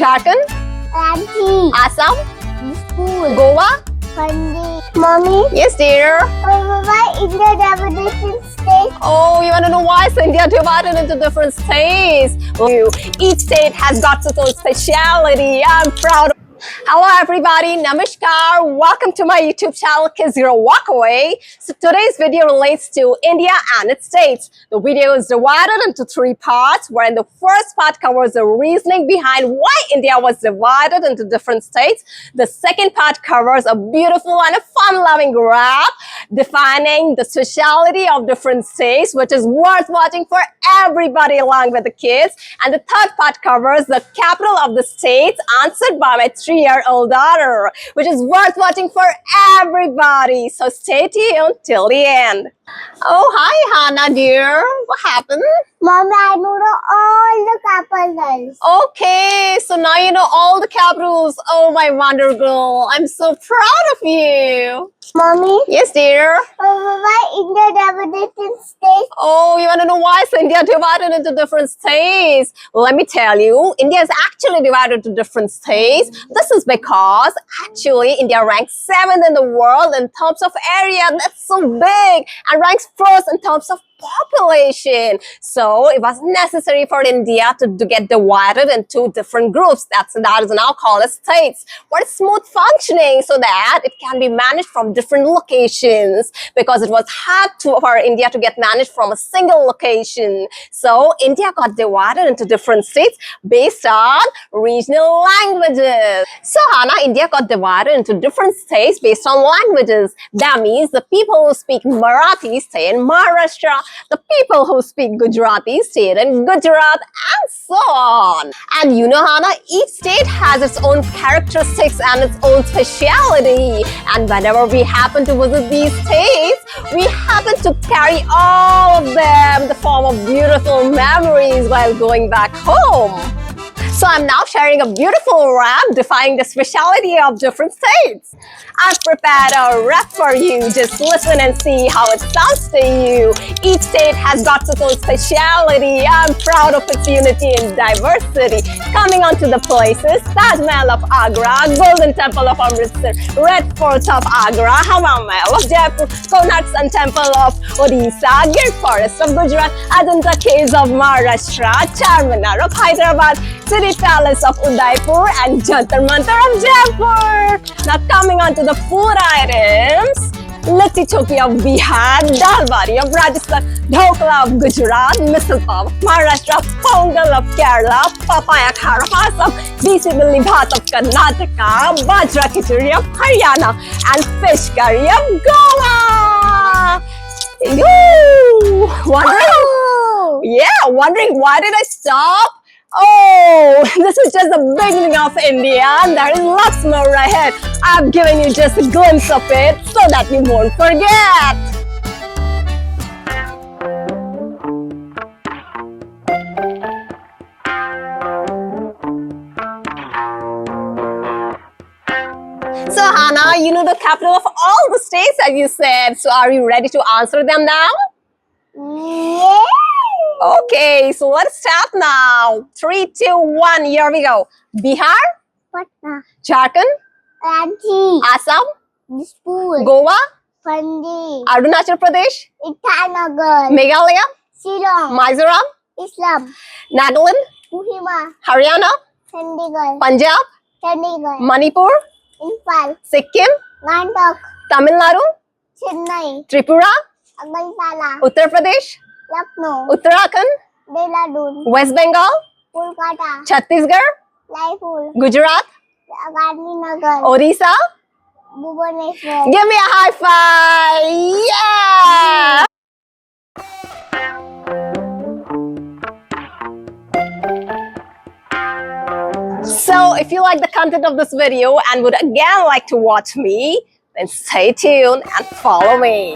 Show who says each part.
Speaker 1: Jharkhand,
Speaker 2: Ranchi,
Speaker 1: Assam,
Speaker 2: school,
Speaker 1: Goa.
Speaker 2: Monday. Mommy,
Speaker 1: Yes, dear.
Speaker 2: why India divided in states?
Speaker 1: Oh, you want to know why is India divided into different states? Well, each state has got its own speciality. I'm proud of. Hello everybody, Namaskar. Welcome to my YouTube channel Kidsgrow Walkaway. So today's video relates to India and its states. The video is divided into three parts, wherein the first part covers the reasoning behind why India was divided into different states. The second part covers a beautiful and a fun-loving rap defining the speciality of different states, which is worth watching for everybody along with the kids. And the third part covers the capital of the states answered by my 3-year-old daughter, which is worth watching for everybody. So stay tuned till the end. Oh, hi, Hannah, dear. What happened?
Speaker 2: Mommy, I know all the capitals.
Speaker 1: Okay, so now you know all the capitals. Oh, my wonder girl. I'm so proud of you.
Speaker 2: Mommy,
Speaker 1: Yes, dear.
Speaker 2: why India divided in states?
Speaker 1: Oh, you want to know why is India divided into different states? Let me tell you, India is actually divided into different states. This is because actually India ranks 7th in the world in terms of area. That's so big, and ranks 1st in terms of population. So it was necessary for India to get divided into different groups. That is now called as states for smooth functioning, so that it can be managed from different locations, because it was hard for India to get managed from a single location. So India got divided into different states based on regional languages. So Hannah, India got divided into different states based on languages. That means the people who speak Marathi stay in Maharashtra, the people who speak Gujarati stay in Gujarat, and so on. And you know, Hannah, each state has its own characteristics and its own speciality. And whenever we happen to visit these states, we happen to carry all of them in the form of beautiful memories while going back home. So I'm now sharing a beautiful rap defining the speciality of different states. I've prepared a rap for you. Just listen and see how it sounds to you. Each state has got its own speciality. I'm proud of its unity and diversity. Coming on to the places: Taj Mahal of Agra, Golden Temple of Amritsar, Red Fort of Agra, Hawa Mahal of Jaipur, Konark Sun Temple of Odisha, Gir Forest of Gujarat, Ajanta Caves of Maharashtra, Charminar of Hyderabad, City Palace of Udaipur, and Jantar Mantar of Jaipur. Now coming on to the food items: Litti Choki of Bihar, Dal Bari of Rajasthan, Dhokla of Gujarat, Misal Pav of Maharashtra, Pongal of Kerala, Papaya Khar of Assam, Desi Billi Bhat of Karnataka, Bajra Khichdi of Haryana, and Fish Curry of Goa. Wondering why did I stop? Oh, this is just the beginning of India, and there is lots more ahead. I've given you just a glimpse of it so that you won't forget. So Hannah, you know the capital of all the states, as you said. So are you ready to answer them now?
Speaker 2: Yeah.
Speaker 1: Okay, so let's start now. 3, 2, 1, here we go. Bihar,
Speaker 2: Patna,
Speaker 1: Jharkhand,
Speaker 2: Ranchi,
Speaker 1: Assam,
Speaker 2: school,
Speaker 1: Goa,
Speaker 2: Monday,
Speaker 1: Arunachal Pradesh,
Speaker 2: Itanagar,
Speaker 1: Meghalaya,
Speaker 2: Shillong,
Speaker 1: Mizoram,
Speaker 2: Islam,
Speaker 1: Nagaland,
Speaker 2: Kohima,
Speaker 1: Haryana,
Speaker 2: Chandigarh,
Speaker 1: Punjab,
Speaker 2: Chandigarh,
Speaker 1: Manipur,
Speaker 2: Imphal,
Speaker 1: Sikkim,
Speaker 2: Gangtok,
Speaker 1: Tamil Nadu,
Speaker 2: Chennai,
Speaker 1: Tripura,
Speaker 2: Agartala,
Speaker 1: Uttar Pradesh,
Speaker 2: Lucknow,
Speaker 1: Uttarakhand,
Speaker 2: Dehradun,
Speaker 1: West Bengal,
Speaker 2: Kolkata,
Speaker 1: Chhattisgarh,
Speaker 2: Raipur,
Speaker 1: Gujarat,
Speaker 2: Gandhinagar,
Speaker 1: Odisha.
Speaker 2: Bhubaneswar.
Speaker 1: Give me a high five! Yeah! So if you like the content of this video and would again like to watch me, then stay tuned and follow me.